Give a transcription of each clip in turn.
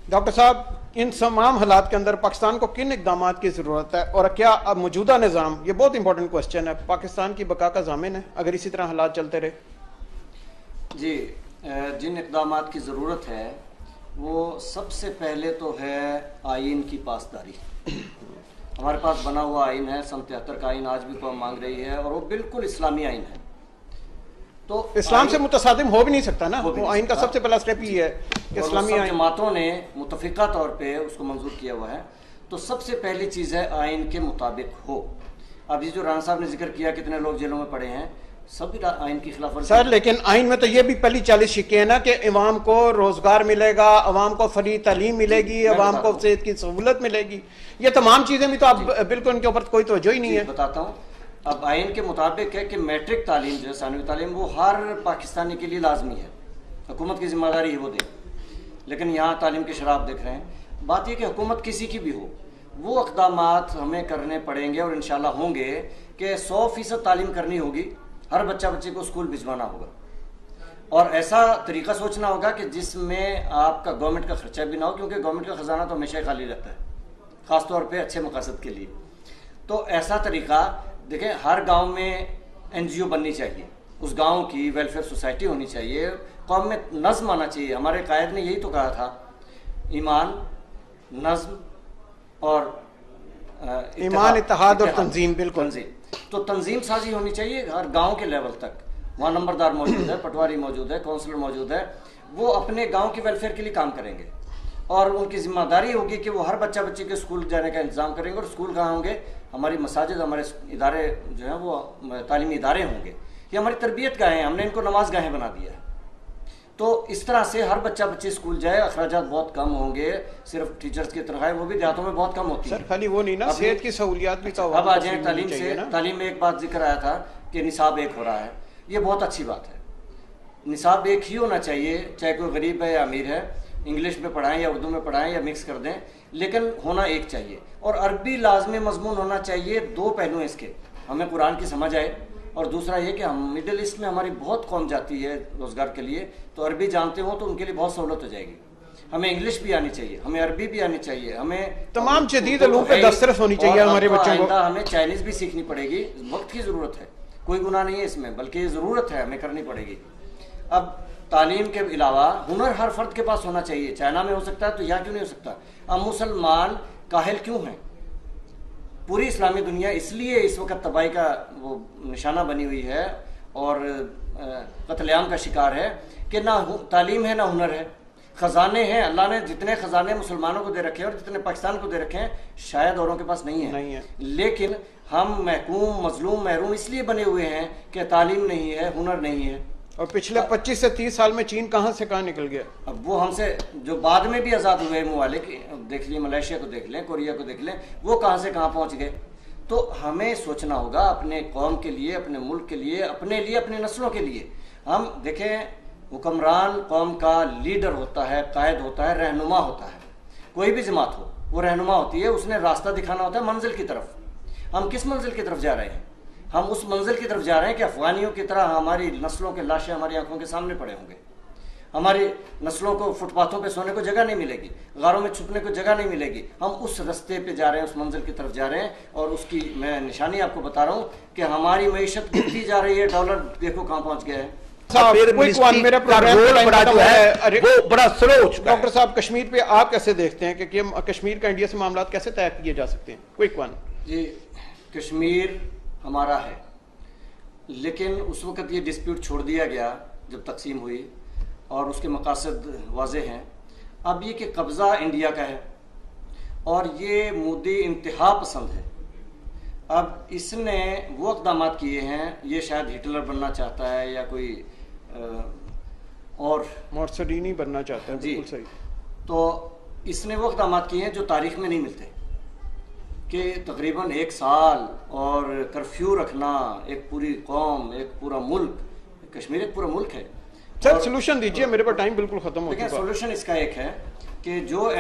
Doctor صاحب ان تمام حالات کے اندر پاکستان کو کن اقدامات کی ضرورت ہے اور کیا اب موجودہ نظام، یہ بہت امپورٹنٹ کوسچن ہے، پاکستان کی بقا کا ضامن ہے اگر اسی طرح حالات چلتے رہے؟ جی، جن اقدامات کی ضرورت ہے وہ سب سے پہلے تو ہے آئین کی پاسداری۔ ہمارے پاس بنا ہوا آئین ہے، سن 73 کا آئین آج بھی قوم مانگ رہی ہے اور وہ بالکل اسلامی آئین ہے۔ تو اسلام سے متصادم ہو بھی نہیں سکتا نا، وہ آئین کا سب سے پہلا سٹیپ یہ ہے کہ اسلامی آئین، جماعتوں نے متفقہ طور پہ اس کو منظور کیا ہوا ہے۔ تو سب سے پہلی چیز ہے آئین کے مطابق ہو۔ اب یہ جو رانا صاحب نے ذکر کیا کتنے لوگ جیلوں میں پڑے ہیں، سب آئین کی خلاف ورزی سر، لیکن آئین میں تو یہ بھی پہلی 40 شکے ہیں نا کہ عوام کو روزگار ملے گا، عوام کو فری تعلیم ملے گی، عوام کو صحت کی سہولت ملے گی، یہ تمام چیزیں بھی تو اب بالکل ان کے اوپر کوئی توجہ ہی نہیں ہے۔ بتاتا ہوں، اب آئین کے مطابق ہے کہ میٹرک تعلیم جو ہے، ثانوی تعلیم، وہ ہر پاکستانی کے لیے لازمی ہے، حکومت کی ذمہ داری ہے وہ دے۔ لیکن یہاں تعلیم کی شرح آپ دیکھ رہے ہیں۔ بات یہ کہ حکومت کسی کی بھی ہو، وہ اقدامات ہمیں کرنے پڑیں گے اور انشاءاللہ ہوں گے کہ 100% تعلیم کرنی ہوگی، ہر بچے کو اسکول بھجوانا ہوگا، اور ایسا طریقہ سوچنا ہوگا کہ جس میں آپ کا گورنمنٹ کا خرچہ بھی نہ ہو، کیونکہ گورنمنٹ کا خزانہ تو ہمیشہ خالی رہتا ہے، خاص طور پہ اچھے مقاصد کے لیے۔ تو ایسا طریقہ دیکھیں، ہر گاؤں میں NGO بننی چاہیے، اس گاؤں کی ویلفیئر سوسائٹی ہونی چاہیے، قوم میں نظم آنا چاہیے۔ ہمارے قائد نے یہی تو کہا تھا، ایمان، نظم اور ایمان، اتحاد اور تنظیم، بالکل۔ تو تنظیم سازی ہونی چاہیے ہر گاؤں کے لیول تک، وہاں نمبردار موجود ہے، پٹواری موجود ہے، کونسلر موجود ہے، وہ اپنے گاؤں کی ویلفیئر کے لیے کام کریں گے، اور ان کی ذمہ داری ہوگی کہ وہ ہر بچے کے اسکول جانے کا انتظام کریں گے۔ اور اسکول کہاں ہوں گے؟ ہماری مساجد، ہمارے ادارے جو ہیں وہ تعلیمی ادارے ہوں گے، یہ ہماری تربیت گاہیں، ہم نے ان کو نماز گاہیں بنا دیا ہے۔ تو اس طرح سے ہر بچہ اسکول جائے، اخراجات بہت کم ہوں گے، صرف ٹیچرز کی تنخواہیں وہ بھی دیہاتوں میں بہت کم ہوتی ہیں۔ سر خالی وہ نہیں نا، صحت کی سہولیات بھی تو۔ اب آ جائیں تعلیم سے، تعلیم میں ایک بات ذکر آیا تھا کہ نصاب ایک ہو رہا ہے، یہ بہت اچھی بات ہے۔ نصاب ایک ہی ہونا چاہیے، چاہے کوئی غریب ہے یا امیر ہے، انگلش میں پڑھائیں یا اردو میں پڑھائیں یا مکس کر دیں، لیکن ہونا ایک چاہیے۔ اور عربی لازمی مضمون ہونا چاہیے۔ دو پہلو ہیں اس کے، ہمیں قرآن کی سمجھ آئے، اور دوسرا یہ کہ ہم مڈل ایسٹ میں ہماری بہت قوم جاتی ہے روزگار کے لیے، تو عربی جانتے ہوں تو ان کے لیے بہت سہولت ہو جائے گی۔ ہمیں انگلش بھی آنی چاہیے، ہمیں عربی بھی آنی چاہیے، ہمیں تمام جدید علوم پہ دسترس ہونی چاہیے ہمارے بچوں کو۔ ہمیں چائنیز بھی سیکھنی پڑے گی، وقت کی ضرورت ہے، کوئی گناہ نہیں ہے اس میں، بلکہ یہ ضرورت ہے، ہمیں کرنی پڑے گی۔ اب تعلیم کے علاوہ ہنر ہر فرد کے پاس ہونا چاہیے۔ چائنا میں ہو سکتا ہے تو یہاں کیوں نہیں ہو سکتا؟ اب مسلمان کاہل کیوں ہیں؟ پوری اسلامی دنیا اس لیے اس وقت تباہی کا وہ نشانہ بنی ہوئی ہے اور قتل عام کا شکار ہے کہ نہ تعلیم ہے نہ ہنر ہے۔ خزانے ہیں، اللہ نے جتنے خزانے مسلمانوں کو دے رکھے ہیں اور جتنے پاکستان کو دے رکھے ہیں شاید اوروں کے پاس نہیں ہے، لیکن ہم محکوم، مظلوم، محروم اس لیے بنے ہوئے ہیں کہ تعلیم نہیں ہے، ہنر نہیں ہے۔ اور پچھلے 25 سے 30 سال میں چین کہاں سے کہاں نکل گیا؟ اب وہ ہم سے جو بعد میں بھی آزاد ہوئے ممالک، دیکھ لیے ملیشیا کو دیکھ لیں، کوریا کو دیکھ لیں، وہ کہاں سے کہاں پہنچ گئے۔ تو ہمیں سوچنا ہوگا اپنے قوم کے لیے، اپنے ملک کے لیے، اپنی نسلوں کے لیے۔ ہم دیکھیں، حکمران قوم کا لیڈر ہوتا ہے، قائد ہوتا ہے، رہنما ہوتا ہے۔ کوئی بھی جماعت ہو، وہ رہنما ہوتی ہے، اس نے راستہ دکھانا ہوتا ہے منزل کی طرف۔ ہم کس منزل کی طرف جا رہے ہیں؟ ہم اس منزل کی طرف جا رہے ہیں کہ افغانیوں کی طرح ہماری نسلوں کے لاشیں ہماری آنکھوں کے سامنے پڑے ہوں گے، ہماری نسلوں کو فٹ پاتھوں پہ سونے کو جگہ نہیں ملے گی، غاروں میں چھپنے کو جگہ نہیں ملے گی۔ ہم اس رستے پہ جا رہے ہیں، اس منزل کی طرف جا رہے ہیں، اور اس کی میں نشانی آپ کو بتا رہا ہوں کہ ہماری معیشت گرتی جا رہی ہے، ڈالر دیکھو کہاں پہنچ گیا ہے۔ ڈاکٹر صاحب، کشمیر پہ آپ کیسے دیکھتے ہیں کہ کشمیر کا انڈیا سے معاملات کیسے طے کیے جا سکتے ہیں؟ Quick one. جی، کشمیر ہمارا ہے، لیکن اس وقت یہ ڈسپیوٹ چھوڑ دیا گیا جب تقسیم ہوئی، اور اس کے مقاصد واضح ہیں۔ اب یہ کہ قبضہ انڈیا کا ہے، اور یہ مودی انتہا پسند ہے۔ اب اس نے وہ اقدامات کیے ہیں، یہ شاید ہٹلر بننا چاہتا ہے یا کوئی اور مورسولینی بننا چاہتا ہے۔ جی، بالکل صحیح۔ تو اس نے وہ اقدامات کیے ہیں جو تاریخ میں نہیں ملتے، کہ تقریباً 1 سال اور کرفیو رکھنا، ایک پوری قوم، ایک پورا ملک، کشمیر ایک پورا ملک ہے۔ سر سولوشن دیجئے، میرے پر ٹائم بالکل ختم ہو چکا ہے۔ سولوشن اس کا ایک ہے کہ جو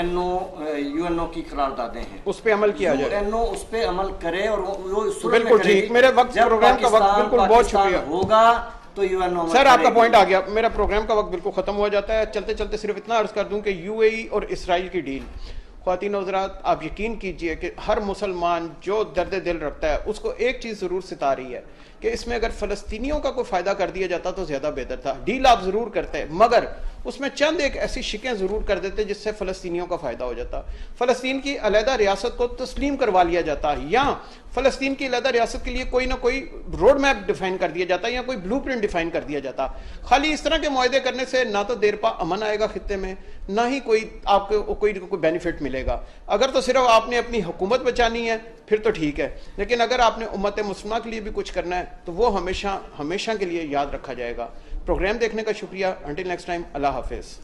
یو این او کی قراردادیں ہیں اس پہ عمل کیا جائے، یو این او اس پہ عمل کرے، اور وہ بالکل ٹھیک۔ میرے وقت پروگرام کا وقت بالکل بہت شکریہ ہوگا تو UNO سر آپ کا پوائنٹ آ گیا. میرا پروگرام کا وقت بالکل ختم ہو جاتا ہے. چلتے چلتے صرف اتنا عرض کر دوں کہ UAE اور اسرائیل کی ڈیل، خواتین و حضرات آپ یقین کیجئے کہ ہر مسلمان جو درد دل رکھتا ہے اس کو ایک چیز ضرور ستا رہی ہے کہ اس میں اگر فلسطینیوں کا کوئی فائدہ کر دیا جاتا تو زیادہ بہتر تھا. ڈیل آپ ضرور کرتے مگر اس میں چند ایک ایسی شکیں ضرور کر دیتے جس سے فلسطینیوں کا فائدہ ہو جاتا. فلسطین کی علیحدہ ریاست کو تسلیم کروا لیا جاتا یا فلسطین کی علیحدہ ریاست کے لیے کوئی نہ کوئی روڈ میپ ڈیفائن کر دیا جاتا یا کوئی بلو پرنٹ ڈیفائن کر دیا جاتا. خالی اس طرح کے معاہدے کرنے سے نہ تو دیر پا امن آئے گا خطے میں، نہ ہی کوئی آپ کو کوئی بینیفٹ ملے گا. اگر تو صرف آپ نے اپنی حکومت بچانی ہے پھر تو ٹھیک ہے، لیکن اگر آپ نے امت مسلمہ کے لیے بھی کچھ کرنا ہے تو وہ ہمیشہ کے لیے یاد رکھا جائے گا. پروگرام دیکھنے کا شکریہ. انٹل نیکسٹ ٹائم، اللہ حافظ.